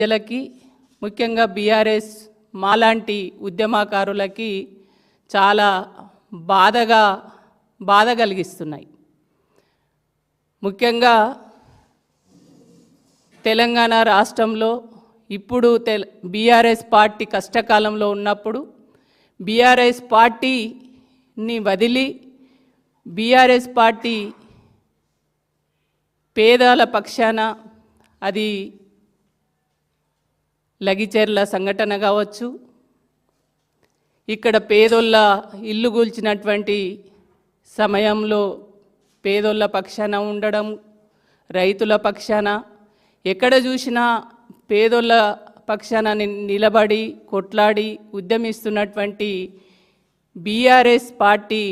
ప్రజలకి ముఖ్యంగా బీఆర్ఎస్ మాలాంటి ఉద్యమకారులకి చాలా బాధ కలిగిస్తున్నాయి. ముఖ్యంగా తెలంగాణ రాష్ట్రంలో ఇప్పుడు బీఆర్ఎస్ పార్టీ కష్టకాలంలో ఉన్నప్పుడు బీఆర్ఎస్ పార్టీని వదిలి బీఆర్ఎస్ పార్టీ పేదల పక్షాన అది లగిచెర్ల సంఘటన కావచ్చు, ఇక్కడ పేదోళ్ళ ఇల్లు కూల్చినటువంటి సమయంలో పేదోళ్ళ పక్షాన ఉండడం, రైతుల పక్షాన ఎక్కడ చూసినా పేదోళ్ళ పక్షాన నిలబడి కొట్లాడి ఉద్యమిస్తున్నటువంటి బీఆర్ఎస్ పార్టీ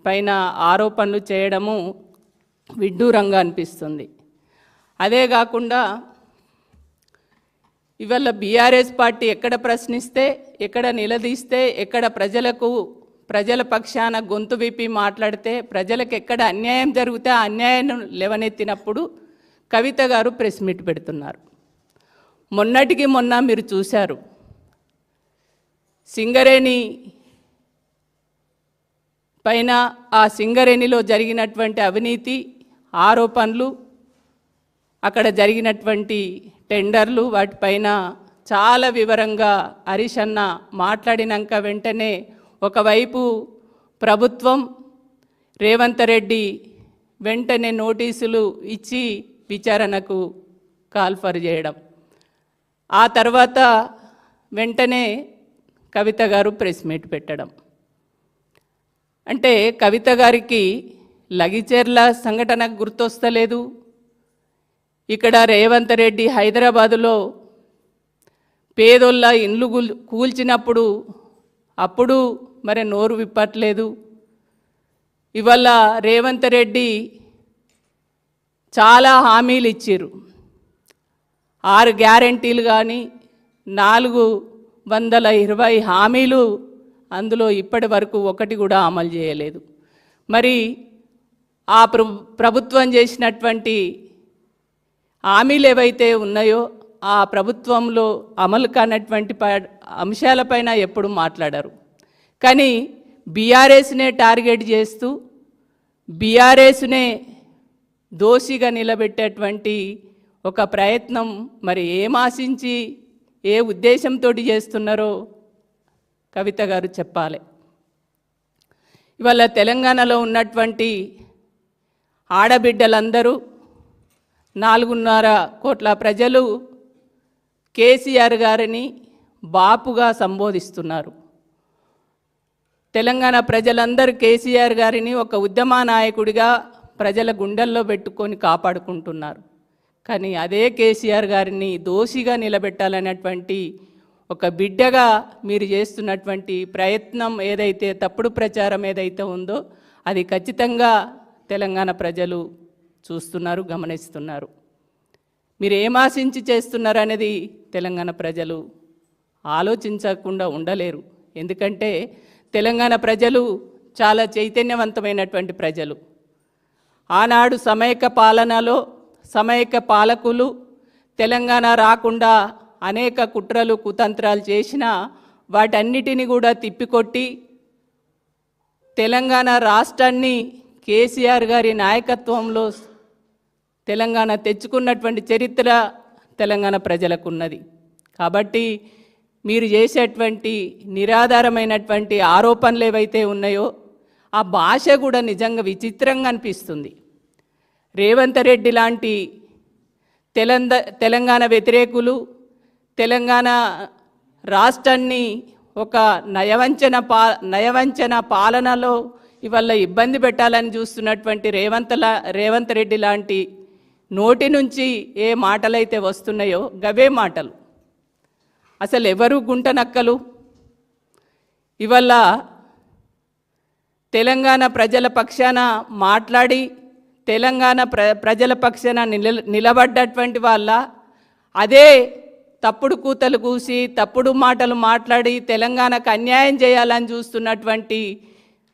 పైన ఆరోపణలు చేయడము విడ్డూరంగా అనిపిస్తుంది. అదే కాకుండా ఇవాళ బీఆర్ఎస్ పార్టీ ఎక్కడ ప్రశ్నిస్తే, ఎక్కడ నిలదీస్తే, ఎక్కడ ప్రజల పక్షాన గొంతు విప్పి మాట్లాడితే, ప్రజలకు ఎక్కడ అన్యాయం జరిగితే ఆ అన్యాయాన్ని లేవనెత్తినప్పుడు కవిత గారు ప్రెస్ మీట్ పెడుతున్నారు. మొన్నటికి మొన్న మీరు చూశారు, సింగరేణి పైన ఆ సింగరేణిలో జరిగినటువంటి అవినీతి ఆరోపణలు, అక్కడ జరిగినటువంటి టెండర్లు, వాటిపైన చాలా వివరంగా హరీష్ అన్న మాట్లాడినాక వెంటనే ఒకవైపు ప్రభుత్వం రేవంత్ రెడ్డి వెంటనే నోటీసులు ఇచ్చి విచారణకు కాల్ఫర్ చేయడం, ఆ తర్వాత వెంటనే కవిత గారు ప్రెస్ మీట్ పెట్టడం. అంటే కవిత గారికి లగిచెర్ల సంఘటన గుర్తొస్తలేదు, ఇక్కడ రేవంత్ రెడ్డి హైదరాబాదులో పేదోళ్ళ ఇండ్లు కూల్చినప్పుడు అప్పుడు మరి నోరు విప్పట్లేదు. ఇవాళ రేవంత్ రెడ్డి చాలా హామీలు ఇచ్చారు, 6 గ్యారెంటీలు కానీ 420 హామీలు, అందులో ఇప్పటి వరకు ఒకటి కూడా అమలు చేయలేదు. మరి ఆ ప్రభుత్వం చేసినటువంటి హామీలు ఏవైతే ఉన్నాయో ఆ ప్రభుత్వంలో అమలు కానటువంటి అంశాలపైన ఎప్పుడు మాట్లాడారు. కానీ బీఆర్ఎస్నే టార్గెట్ చేస్తూ బీఆర్ఎస్నే దోషిగా నిలబెట్టేటువంటి ఒక ప్రయత్నం మరి ఏం ఆశించి ఏ ఉద్దేశంతో చేస్తున్నారో కవిత గారు చెప్పాలి. ఇవాళ తెలంగాణలో ఉన్నటువంటి ఆడబిడ్డలందరూ 4.5 కోట్ల ప్రజలు కేసీఆర్ గారిని బాపుగా సంబోధిస్తున్నారు. తెలంగాణ ప్రజలందరూ కేసీఆర్ గారిని ఒక ఉద్యమ నాయకుడిగా ప్రజల గుండెల్లో పెట్టుకొని కాపాడుకుంటున్నారు. కానీ అదే కేసీఆర్ గారిని దోషిగా నిలబెట్టాలనేటువంటి ఒక బిడ్డగా మీరు చేస్తున్నటువంటి ప్రయత్నం ఏదైతే, తప్పుడు ప్రచారం ఏదైతే ఉందో అది ఖచ్చితంగా తెలంగాణ ప్రజలు చూస్తున్నారు, గమనిస్తున్నారు. మీరు ఏం ఆశించి చేస్తున్నారు అనేది తెలంగాణ ప్రజలు ఆలోచించకుండా ఉండలేరు. ఎందుకంటే తెలంగాణ ప్రజలు చాలా చైతన్యవంతమైనటువంటి ప్రజలు. ఆనాడు సమైక్య పాలనలో సమైక్య పాలకులు తెలంగాణ రాకుండా అనేక కుట్రలు కుతంత్రాలు చేసినా వాటన్నిటిని కూడా తిప్పికొట్టి తెలంగాణ రాష్ట్రాన్ని కేసీఆర్ గారి నాయకత్వంలో తెలంగాణ తెచ్చుకున్నటువంటి చరిత్ర తెలంగాణ ప్రజలకు ఉన్నది. కాబట్టి మీరు చేసేటువంటి నిరాధారమైనటువంటి ఆరోపణలు ఏవైతే ఉన్నాయో ఆ భాష కూడా నిజంగా విచిత్రంగా అనిపిస్తుంది. రేవంత్ రెడ్డి లాంటి తెలంగాణ వ్యతిరేకులు తెలంగాణ రాష్ట్రాన్ని ఒక నయవంచన పాలనలో ఇవాళ ఇబ్బంది పెట్టాలని చూస్తున్నటువంటి రేవంత్ రెడ్డి లాంటి నోటి నుంచి ఏ మాటలైతే వస్తున్నాయో గవే మాటలు. అసలు ఎవరు గుంటనక్కలు? ఇవాళ తెలంగాణ ప్రజల పక్షాన మాట్లాడి తెలంగాణ ప్రజల పక్షాన నిలబడ్డటువంటి వాళ్ళ అదే తప్పుడు కూతలు కూసి తప్పుడు మాటలు మాట్లాడి తెలంగాణకు అన్యాయం చేయాలని చూస్తున్నటువంటి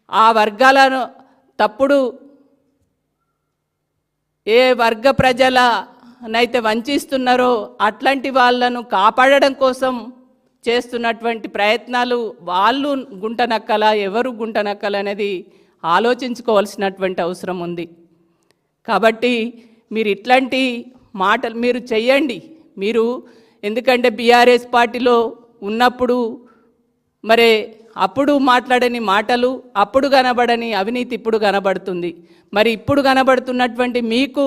ఆ వర్గాలను తప్పుడు ఏ వర్గ ప్రజల నైతే వంచిస్తున్నారో అట్లాంటి వాళ్ళను కాపాడడం కోసం చేస్తున్నటువంటి ప్రయత్నాలు వాళ్ళు గుంటనక్కల ఎవరు గుంటనక్కల అనేది ఆలోచించుకోవాల్సినటువంటి అవసరం ఉంది. కాబట్టి మీరు ఇట్లాంటి మాటలు మీరు చెయ్యండి. మీరు ఎందుకంటే బీఆర్ఎస్ పార్టీలో ఉన్నప్పుడు మరి అప్పుడు మాట్లాడని మాటలు అప్పుడు కనబడని అవినీతి ఇప్పుడు కనబడుతుంది. మరి ఇప్పుడు కనబడుతున్నటువంటి మీకు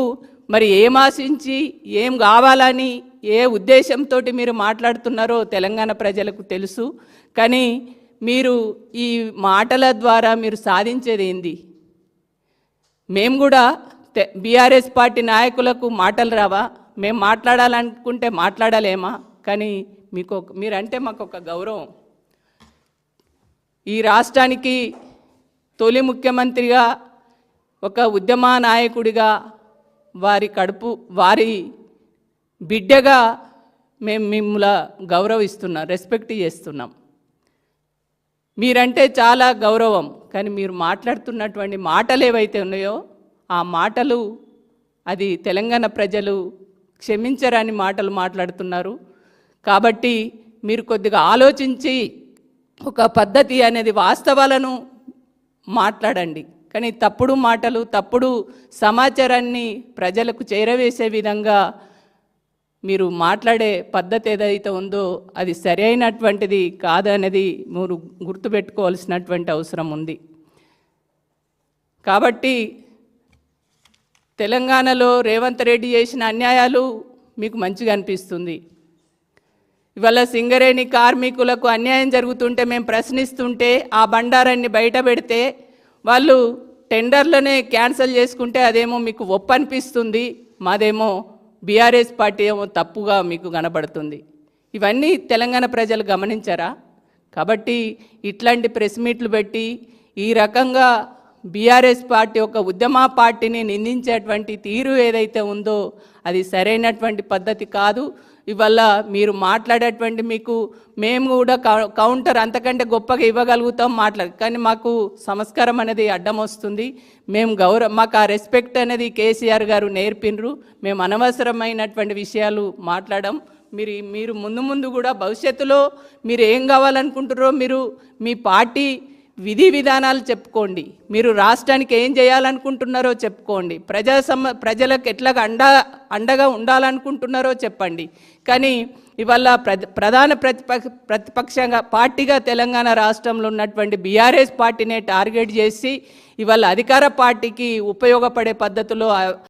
మరి ఏం ఆశించి ఏం కావాలని ఏ ఉద్దేశంతో మీరు మాట్లాడుతున్నారో తెలంగాణ ప్రజలకు తెలుసు. కానీ మీరు ఈ మాటల ద్వారా మీరు సాధించేది ఏంది? మేము కూడా బీఆర్ఎస్ పార్టీ నాయకులకు మాటలు రావా? మేము మాట్లాడాలనుకుంటే మాట్లాడలేమా? కానీ మీరంటే మాకు ఒక గౌరవం. ఈ రాష్ట్రానికి తొలి ముఖ్యమంత్రిగా ఒక ఉద్యమ నాయకుడిగా వారి బిడ్డగా మేము మిమ్మల్ని గౌరవిస్తున్నాం, రెస్పెక్ట్ చేస్తున్నాం. మీరంటే చాలా గౌరవం. కానీ మీరు మాట్లాడుతున్నటువంటి మాటలు ఏవైతే ఉన్నాయో ఆ మాటలు అది తెలంగాణ ప్రజలు క్షమించరాని మాటలు మాట్లాడుతున్నారు. కాబట్టి మీరు కొద్దిగా ఆలోచించి ఒక పద్ధతి అనేది వాస్తవాలను మాట్లాడండి. కానీ తప్పుడు మాటలు తప్పుడు సమాచారాన్ని ప్రజలకు చేరవేసే విధంగా మీరు మాట్లాడే పద్ధతి ఏదైతే ఉందో అది సరైనటువంటిది కాదనేది మీరు గుర్తుపెట్టుకోవాల్సినటువంటి అవసరం ఉంది. కాబట్టి తెలంగాణలో రేవంత్ రెడ్డి చేసిన అన్యాయాలు మీకు మంచిగా అనిపిస్తుంది. ఇవాళ సింగరేణి కార్మికులకు అన్యాయం జరుగుతుంటే మేము ప్రశ్నిస్తుంటే ఆ బండారాన్ని బయట పెడితే వాళ్ళు టెండర్లనే క్యాన్సిల్ చేసుకుంటే అదేమో మీకు ఒప్పు అనిపిస్తుంది, మాదేమో బీఆర్ఎస్ పార్టీ ఏమో తప్పుగా మీకు కనబడుతుంది. ఇవన్నీ తెలంగాణ ప్రజలు గమనించారా? కాబట్టి ఇట్లాంటి ప్రెస్ మీట్లు పెట్టి ఈ రకంగా బీఆర్ఎస్ పార్టీ ఒక ఉద్యమ పార్టీని నిందించేటువంటి తీరు ఏదైతే ఉందో అది సరైనటువంటి పద్ధతి కాదు. ఇవల్ల మీరు మాట్లాడేటువంటి మేము కూడా కౌంటర్ అంతకంటే గొప్పగా ఇవ్వగలుగుతాం కానీ మాకు సంస్కారం అనేది అడ్డం వస్తుంది. మాకు ఆ రెస్పెక్ట్ అనేది కేసీఆర్ గారు నేర్పినరు. మేము అనవసరమైనటువంటి విషయాలు మాట్లాడడం. మీరు ముందు కూడా భవిష్యత్తులో మీరు ఏం కావాలనుకుంటారో మీరు మీ పార్టీ విధి విధానాలు చెప్పుకోండి. మీరు రాష్ట్రానికి ఏం చేయాలనుకుంటున్నారో చెప్పుకోండి. ప్రజలకు ఎట్లాగా అండగా ఉండాలనుకుంటున్నారో చెప్పండి. కానీ ఇవాళ ప్రధాన ప్రతిపక్షంగా పార్టీగా తెలంగాణ రాష్ట్రంలో ఉన్నటువంటి బీఆర్ఎస్ పార్టీనే టార్గెట్ చేసి ఇవాళ అధికార పార్టీకి ఉపయోగపడే పద్ధతిలో